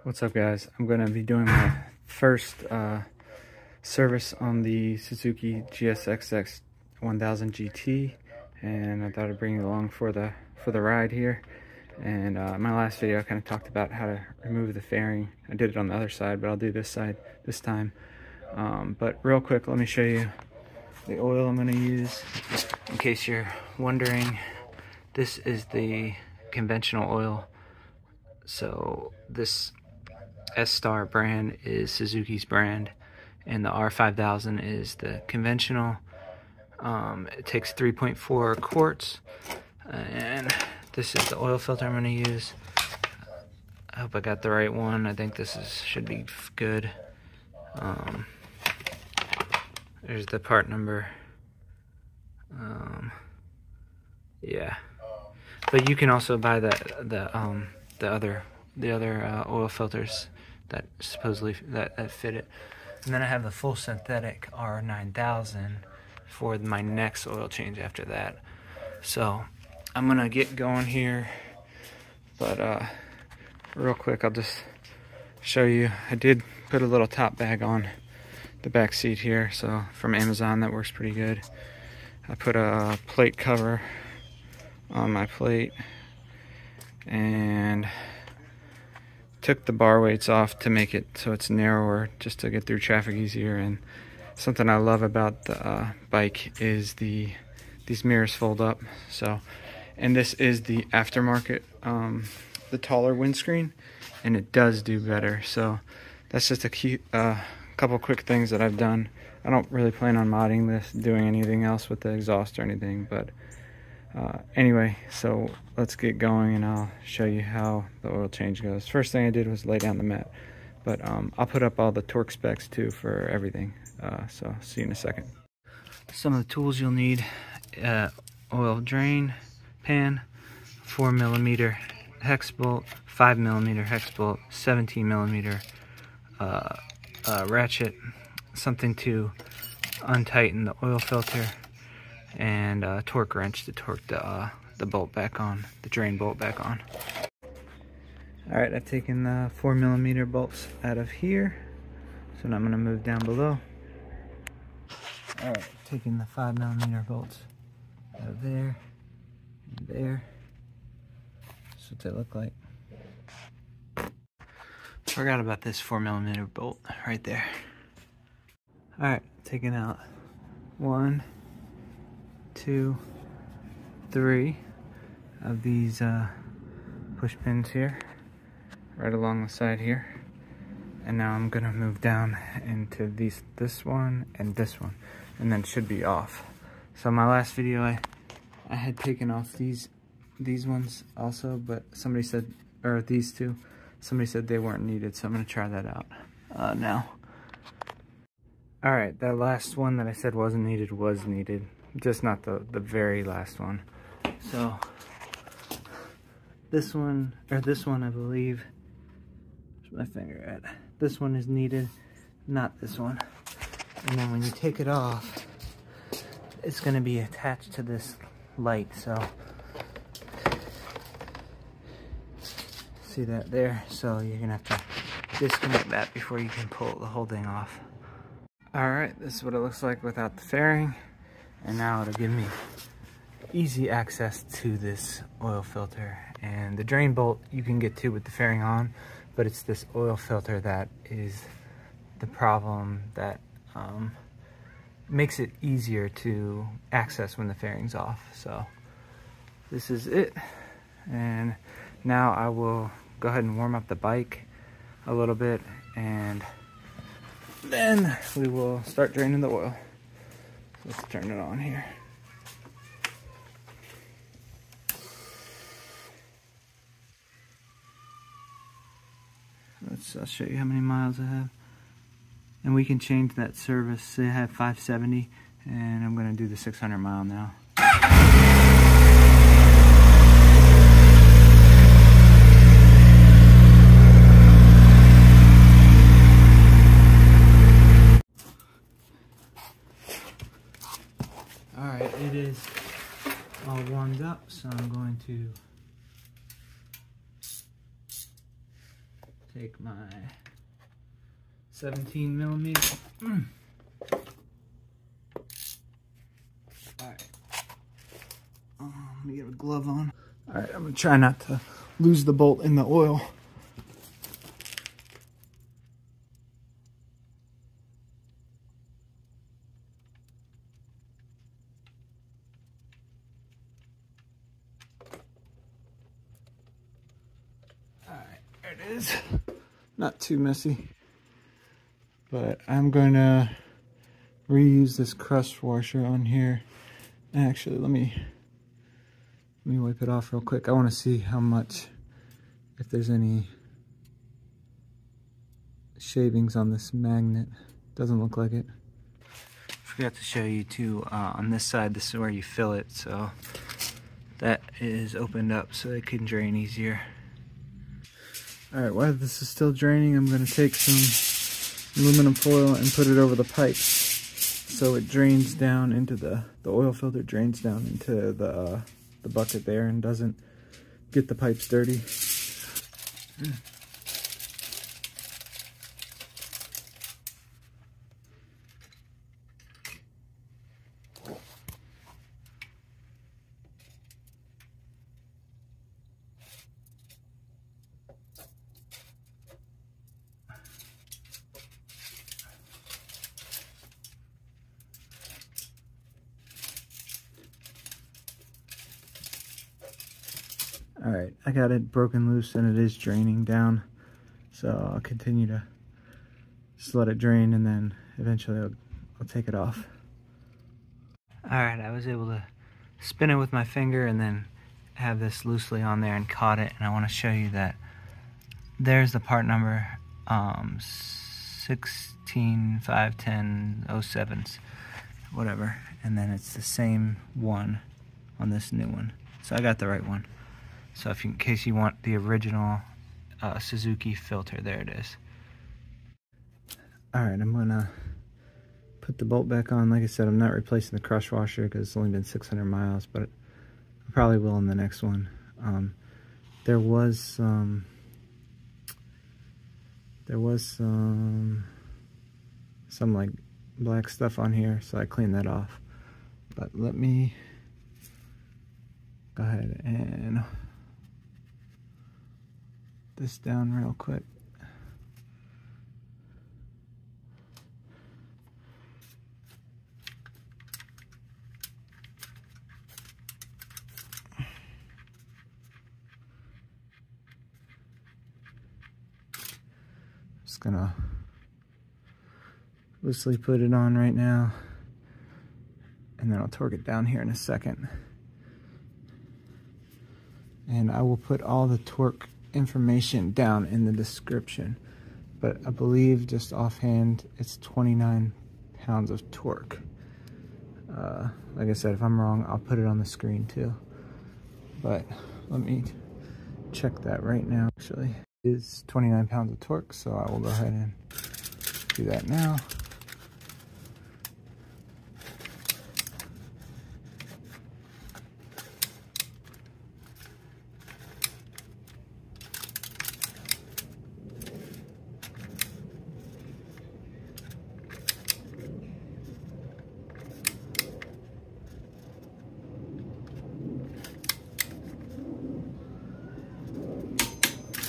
What's up, guys? I'm going to be doing my first service on the Suzuki GSX 1000 GT, and I thought I'd bring you along for the ride here. And my last video I kind of talked about how to remove the fairing. I did it on the other side, but I'll do this side this time. But real quick, let me show you the oil I'm going to use. In case you're wondering, this is the conventional oil. So this S-Star brand is Suzuki's brand, and the R5000 is the conventional. It takes 3.4 quarts, and this is the oil filter I'm going to use. I hope I got the right one. I think this should be good. There's the part number. Yeah, but you can also buy the other oil filters that supposedly that fit it. And then I have the full synthetic R9000 for my next oil change after that. So I'm gonna get going here, but real quick I'll just show you. I did put a little top bag on the back seat here, so from Amazon, that works pretty good. I put a plate cover on my plate and took the bar weights off to make it so it's narrower, just to get through traffic easier. And something I love about the bike is these mirrors fold up. So, and this is the aftermarket, the taller windscreen, and it does do better. So that's just a cute couple quick things that I've done. I don't really plan on modding this, doing anything else with the exhaust or anything, but anyway, so let's get going and I'll show you how the oil change goes. First thing I did was lay down the mat, but I'll put up all the torque specs too for everything. So see you in a second. Some of the tools you'll need: oil drain pan, 4mm hex bolt, 5mm hex bolt, 17mm ratchet, something to untighten the oil filter, and a torque wrench to torque the bolt back on, the drain bolt back on. Alright, I've taken the 4mm bolts out of here, so now I'm going to move down below. Alright, taking the 5mm bolts out of there and there. That's what they look like. Forgot about this 4mm bolt right there. Alright, taking out 1, 2, 3 of these push pins here, right along the side here. And now I'm gonna move down into this one and this one, and then it should be off. So my last video I had taken off these ones also, but somebody said, or these two, somebody said they weren't needed, so I'm gonna try that out now. Alright, that last one that I said wasn't needed was needed, just not the very last one. So this one I believe, where's my finger at? This one is needed, not this one. And then when you take it off, it's gonna be attached to this light, so see that there? So you're gonna have to disconnect that before you can pull the whole thing off. Alright, this is what it looks like without the fairing, and now it'll give me easy access to this oil filter. And the drain bolt you can get to with the fairing on, but it's this oil filter that is the problem that makes it easier to access when the fairing's off. So this is it, and now I will go ahead and warm up the bike a little bit, and then we will start draining the oil. Let's turn it on here. I'll show you how many miles I have. And we can change that service. Say I have 570, and I'm going to do the 600 mile now. Alright, it is all warmed up, so I'm going to take my 17 millimeter. Alright. Let me get a glove on. Alright, I'm going to try not to lose the bolt in the oil. Alright, there it is. Not too messy. But I'm going to reuse this crust washer on here. Actually, let me wipe it off real quick. I want to see how much, if there's any shavings on this magnet. Doesn't look like it. Forgot to show you too, on this side, this is where you fill it, so that is opened up so it can drain easier. Alright, while this is still draining, I'm going to take some aluminum foil and put it over the pipes so it drains down into the oil filter drains down into the bucket there and doesn't get the pipes dirty. Alright, I got it broken loose and it is draining down, so I'll continue to just let it drain and then eventually I'll take it off. Alright, I was able to spin it with my finger and then have this loosely on there and caught it, and I want to show you that there's the part number 1651007s, whatever, and then it's the same one on this new one, so I got the right one. So if in case you want the original Suzuki filter, there it is. Alright, I'm gonna put the bolt back on. Like I said, I'm not replacing the crush washer because it's only been 600 miles, but I probably will in the next one. There was some like black stuff on here, so I cleaned that off. But let me go ahead and this down real quick. Just gonna loosely put it on right now, and then I'll torque it down here in a second. And I will put all the torque information down in the description, but I believe just offhand it's 29 pounds of torque. Like I said, if I'm wrong, I'll put it on the screen too, but let me check that right now. Actually, it is 29 pounds of torque, so I will go ahead and do that now.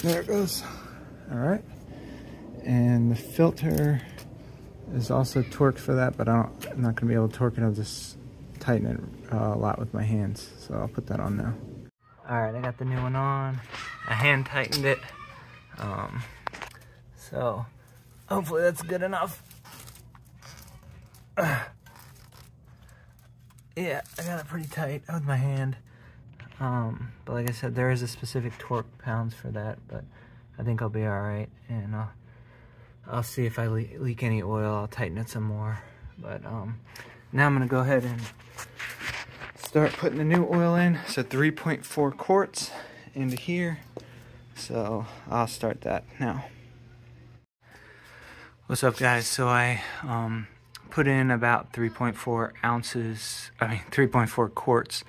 There it goes. All right, and the filter is also torqued for that, but I'm not gonna be able to torque it. I'll just tighten it a lot with my hands, so I'll put that on now. All right, I got the new one on. I hand tightened it, so hopefully that's good enough. Yeah, I got it pretty tight with my hand. But like I said, there is a specific torque pounds for that, but I think I'll be all right, and I'll see if I leak any oil. I'll tighten it some more, but now I'm gonna go ahead and start putting the new oil in. So 3.4 quarts into here, so I'll start that now. What's up, guys? So I put in about 3.4 quarts.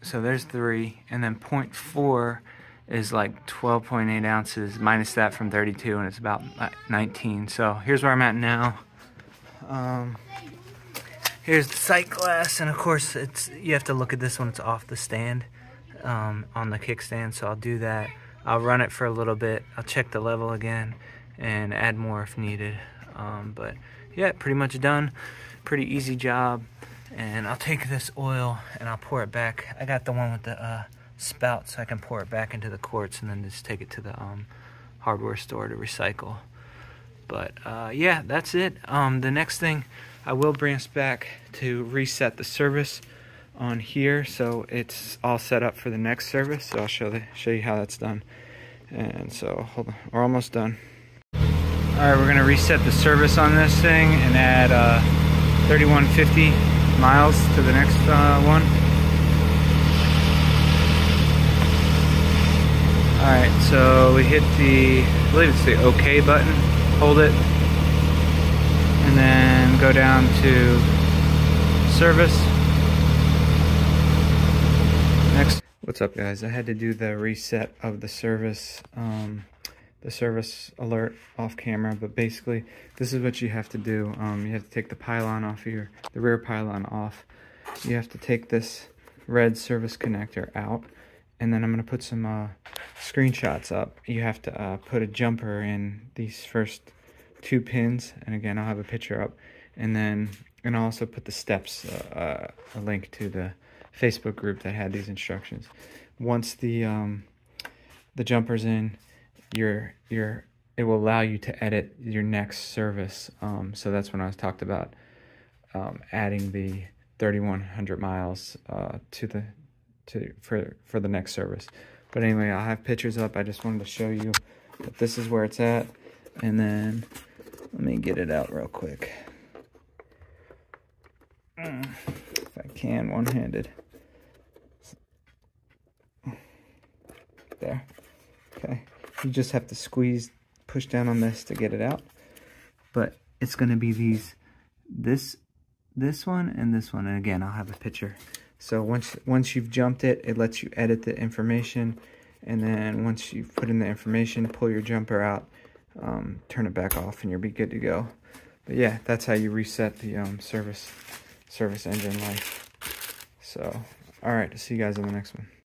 So there's 3, and then 0.4 is like 12.8 ounces, minus that from 32, and it's about 19. So here's where I'm at now. Here's the sight glass, and of course you have to look at this when it's off the stand, on the kickstand. So I'll do that. I'll run it for a little bit. I'll check the level again and add more if needed. But yeah, pretty much done. Pretty easy job. And I'll take this oil and I'll pour it back. I got the one with the spout, so I can pour it back into the quarts and then just take it to the hardware store to recycle. But yeah, that's it. The next thing, I will bring us back to reset the service on here, so it's all set up for the next service. So I'll show you how that's done. And so hold on, we're almost done. All right, we're gonna reset the service on this thing and add 3150 miles to the next one. Alright, so we hit I believe it's the OK button, hold it, and then go down to service. Next. What's up, guys? I had to do the reset of the service alert off camera, but basically this is what you have to do. You have to take the pylon off the rear pylon off. You have to take this red service connector out, and then I'm going to put some screenshots up. You have to put a jumper in these first 2 pins, and again I'll have a picture up, and I'll also put the steps, a link to the Facebook group that had these instructions. Once the jumper's in, it will allow you to edit your next service. So that's when I was talked about adding the 3100 miles for the next service. But anyway, I'll have pictures up. I just wanted to show you that this is where it's at, and then let me get it out real quick if I can, one-handed. There. Okay. You just have to push down on this to get it out. But it's going to be this one and this one. And again, I'll have a picture. So once you've jumped it, it lets you edit the information. And then once you've put in the information, pull your jumper out, turn it back off, and you'll be good to go. But yeah, that's how you reset the service engine life. So, all right, see you guys in the next one.